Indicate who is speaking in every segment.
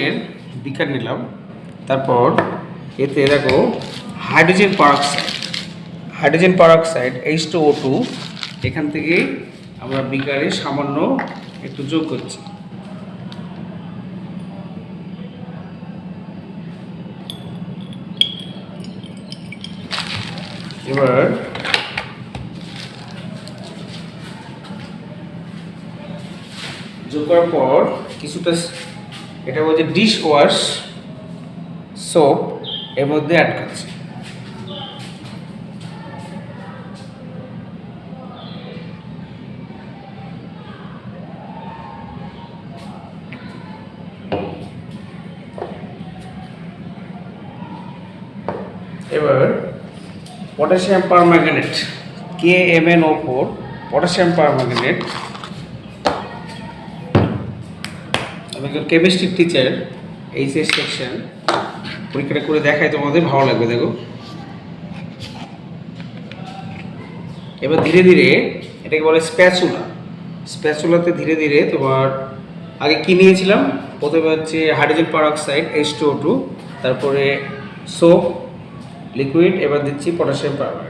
Speaker 1: এর বিকার নিলাম, তারপর এতে দেখো হাইড্রোজেন পারঅক্সাইড H2O2 এখান থেকে আমরা বিকারে সামান্য একটু যোগ করছি। এবার যোগ করার পর কিছুটা এটা হচ্ছে ডিশ ওয়াশ সোপ এর মধ্যে অ্যাড করছি। এবার potassium permanganate KMnO4 potassium permanganate, আমি একজন কেমিস্ট্রি টিচার, এইচএস সেকশন, পরীক্ষাটা করে দেখাই তোমাদের ভালো লাগবে। দেখো এবার ধীরে ধীরে এটাকে বলে স্প্যাচুলাতে ধীরে ধীরে তোমার আগে কি নিয়েছিলাম, প্রথমে হচ্ছে হাইড্রোজেন পারঅক্সাইড H2O2, তারপরে সোপ লিকুইড, এবার দিচ্ছি পটাশিয়াম পারম্যাঙ্গানেট।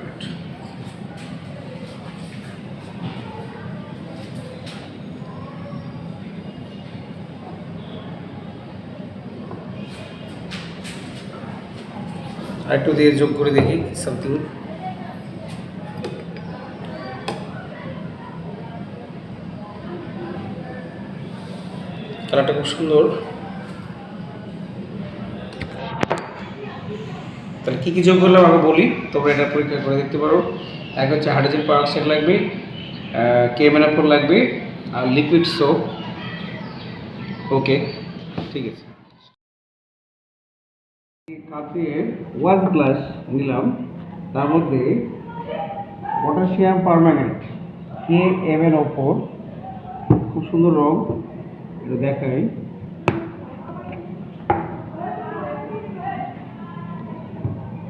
Speaker 1: আর একটু দিয়ে যোগ করে দেখি সামথিং। কালারটা খুব সুন্দর। তাহলে কী কী যোগ করলাম আগে বলি, তোমরা এটা পরীক্ষা করে দেখতে পারো। এক হচ্ছে হাইড্রোজেন পারঅক্সাইড লাগবে, KMnO4 লাগবে, আর লিকুইড সোপ। ওকে, ঠিক আছে। কাচের ওয়াশ গ্লাস নিলাম, তার মধ্যে পটাশিয়াম পারম্যাঙ্গানেট KMnO4, খুব সুন্দর রং, এটা দেখাই।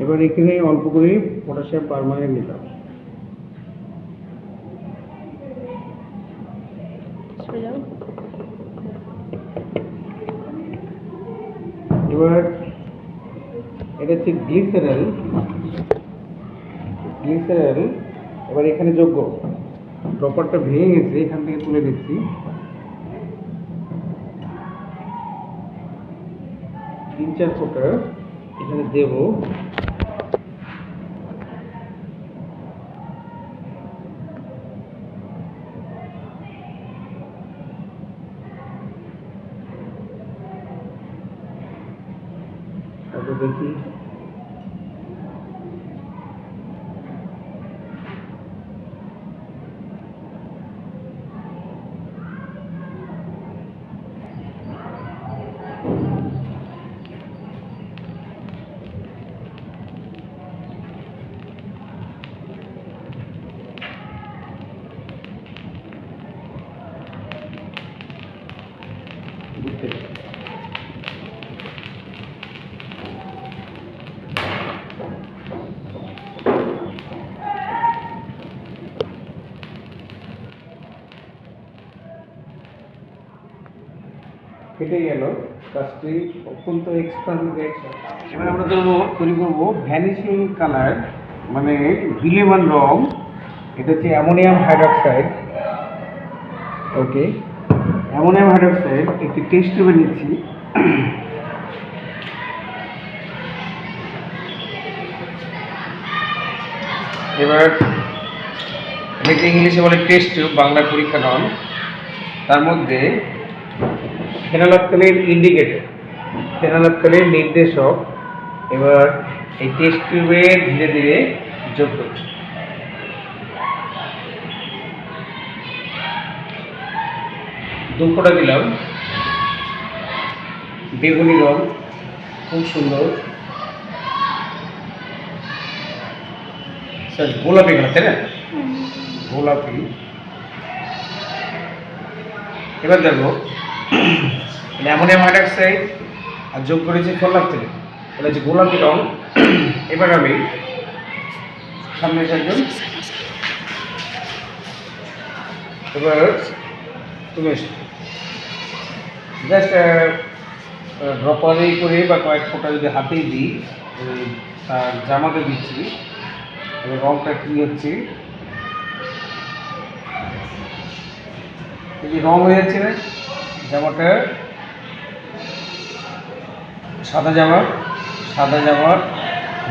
Speaker 1: এবার এখানে অল্প করে পটাশিয়াম পারম্যাঙ্গানেট নিলাম। এবার এটা হচ্ছে গ্লিসেরল, এবার এখানে যোগ করব। ড্রপারটা ভেঙে গেছে, এখান থেকে তুলে দিচ্ছি। 3-4 ফোঁটা এখানে দেব। তারপর দেখি কেটে গেল, কাজটি অত্যন্ত এক্সপার্ট। এবার আমরা তৈরি করবো ভ্যানিশিং কালার, মানে বিলেমান রং। এটা হচ্ছে অ্যামোনিয়াম হাইড্রক্সাইড। ওকে, অ্যামোনিয়াম হাইড্রক্সাইড একটি টেস্ট টিউবে নিচ্ছি। এবার এটাকে ইংলিশে বলে টেস্ট টিউব, বাংলা পরীক্ষা নন। তার মধ্যে ফেনলফথ্যালের ইন্ডিকেটর, ফেনলফথ্যালের নির্দেশক। এবার এই টেস্ট টিউবে ধীরে ধীরে যোগ করছি। দু ফোঁটা দিলাম। বেগুনি রং, খুব সুন্দর, গোলাপি কালার, তাই না? গোলাপি। এবার দেখো অ্যামোনিয়াম হাইড্রক্সাইড আর যোগ করেছি ফেনলফথ্যালেন, এটা হচ্ছে গোলাপি রং। এবার আমি সামনে একজন, এবার তুমি জাস্ট ড্রপারে করে বা কয়েক ফোঁটা যদি হাতেই দিই, তার জামাতে দিচ্ছি, এবার রঙটা কী হচ্ছে, এই যে রঙ হয়ে যাচ্ছে না জামাটা, সাদা জামা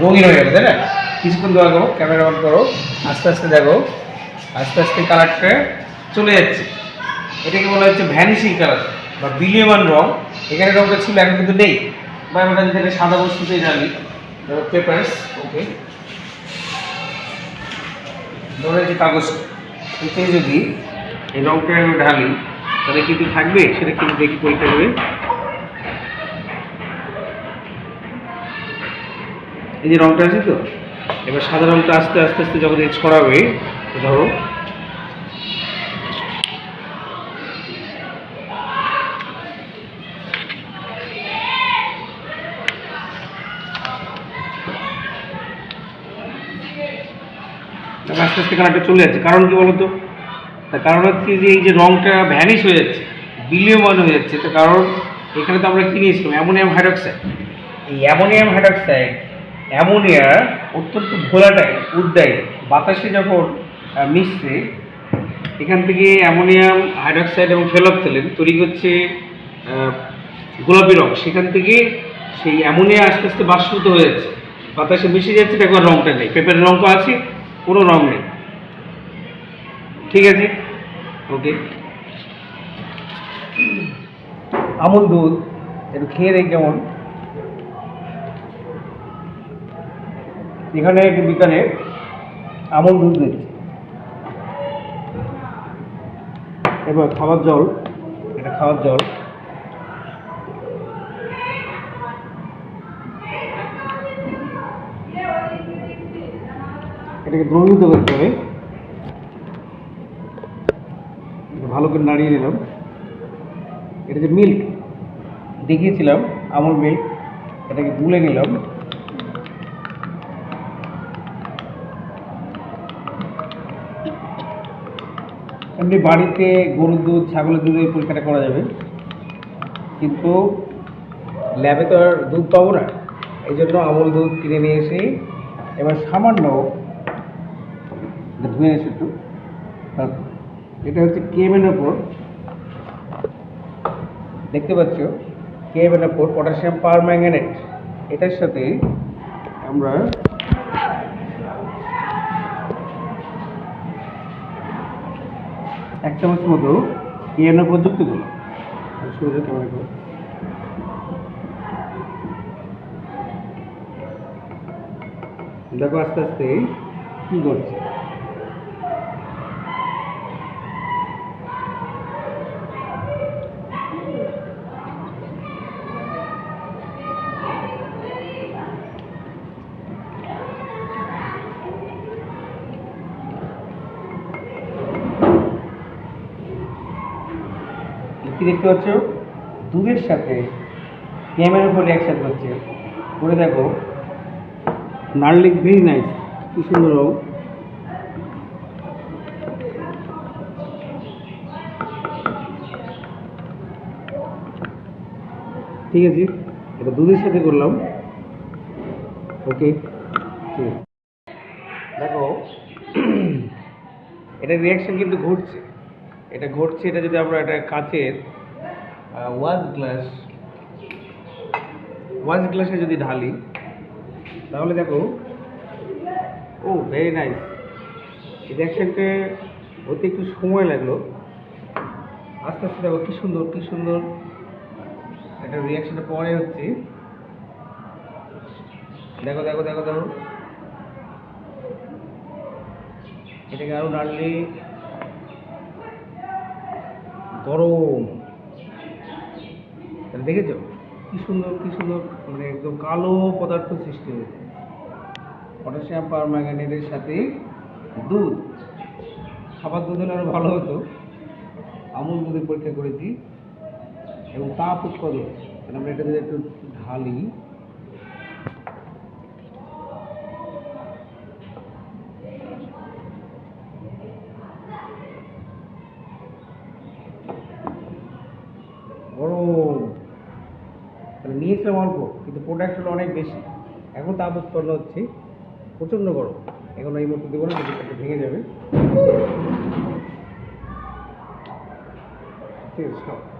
Speaker 1: রঙিন হয়ে যাবে, তাই না? কিছুক্ষণ দেখো, ক্যামেরা অন করো, আস্তে আস্তে দেখো, আস্তে আস্তে কালারটা চলে যাচ্ছে। এটাকে বলা হচ্ছে ভ্যানিশিং কালার বা বিলীয়মান রং। এখানে রঙটা ছিল, এখন কিন্তু নেই। বা আমরা যদি এটা সাদা বস্তুতেই ঢালি, ধরো পেপারস, ওকে, ধরে যে কাগজ, এতে যদি এই রঙটা ঢালি তাহলে কিন্তু থাকবে, সেটা কিন্তু দেখি পরীক্ষা করে। এই যে রঙটা আছে তো, এবার সাদা রঙটা আস্তে আস্তে আস্তে যখন এই ছড়াবে, ধরো আস্তে আস্তে কালারটা চলে যাচ্ছে। কারণ কি বলতো, তার কারণ হচ্ছে যে এই যে রঙটা ভ্যানিশ হয়ে যাচ্ছে, বিলীয়মান হয়ে যাচ্ছে। তো কারণ এখানে তো আমরা কি নিয়েছিলাম, অ্যামোনিয়াম হাইড্রক্সাইড। এই অ্যামোনিয়াম হাইড্রক্সাইড, অ্যামোনিয়া অত্যন্ত ভোলাটাইল, উদ্দায়ী। বাতাসে যখন মিশছে, এখান থেকে অ্যামোনিয়াম হাইড্রক্সাইড এবং ফেনolphthalein তৈরি হচ্ছে গোলাপি রঙ। সেখান থেকে সেই অ্যামোনিয়া আস্তে আস্তে বাষ্পীভূত হয়ে যাচ্ছে, বাতাসে মিশে যাচ্ছে, দেখো আর রঙটা নেই। পেপারের রঙ তো আছে, কোনো রঙ নেই। ঠিক আছে, ওকে। আমুল দুধ একটু খেয়ে দেখ কেমন। এখানে একটি বিকালে আমুল দুধ দিচ্ছে। এবার খাবার জল, এটা খাওয়ার জল, এটাকে দ্রবীভূত করতে হবে। ভালো করে নাড়িয়ে নিলাম। এটা যে মিল্ক দেখিয়েছিলাম, আমুল মিল্ক, এটাকে গুলে নিলাম। এমনি বাড়িতে গরুর দুধ, ছাগলের দুধে পরীক্ষাটা করা যাবে, কিন্তু ল্যাবে তো আর দুধ পাবো না, এই জন্য আমুল দুধ কিনে নিয়ে এসে এবার সামান্য ধুয়ে এসে একটু, এটা হচ্ছে কেএমএন-4, দেখতে পাচ্ছ কেএমএন-4 পটাশিয়াম পারম্যাঙ্গানেট। এটার সাথে আমরা এক চামচ মতো কেএমএন-4 যুক্ত করলাম। দেখো আস্তে আস্তে কি করছে। কি দেখতে পাচ্ছ, দুধের সাথে কেএমএন-4 রিঅ্যাকশন করছে, করে দেখো, নার্লিক ভেরি নাইস, কি সুন্দর রং। ঠিক আছে, এটা দুধের সাথে করলাম, ওকে। দেখো এটা রিঅ্যাকশন কিন্তু ঘটছে, এটা ঘটছে। এটা যদি আমরা এটা কাচের ওয়াশ গ্লাসে যদি ঢালি, তাহলে দেখো, ও ভেরি নাইস। এই রিঅ্যাকশনটা হতে একটু সময় লাগলো, আস্তে আস্তে দেখো কি সুন্দর কি সুন্দর একটা রিঅ্যাকশনটা পরে হচ্ছে। দেখো দেখো দেখো দেখো, এটাকে আরো নাড়লে গরম, দেখেছো কি সুন্দর কি সুন্দর, মানে একদম কালো পদার্থ সৃষ্টি হয়েছে পটাশিয়াম পারম্যাঙ্গানেটের সাথে দুধ। খাবার দুধ হলে আরো ভালো হতো। আমুল দুধের পরীক্ষা করেছি এবং তাপ উৎপাদন, আমরা এটা যদি একটু ঢালি, গরম, মানে নিয়েছিলাম অল্প, কিন্তু প্রোডাক্ট হলো অনেক বেশি। এখন তাপ উৎপন্ন হচ্ছে, প্রচণ্ড গরম। এখন এই মতো দেবো না, কিন্তু ভেঙে যাবে। ঠিক আছে,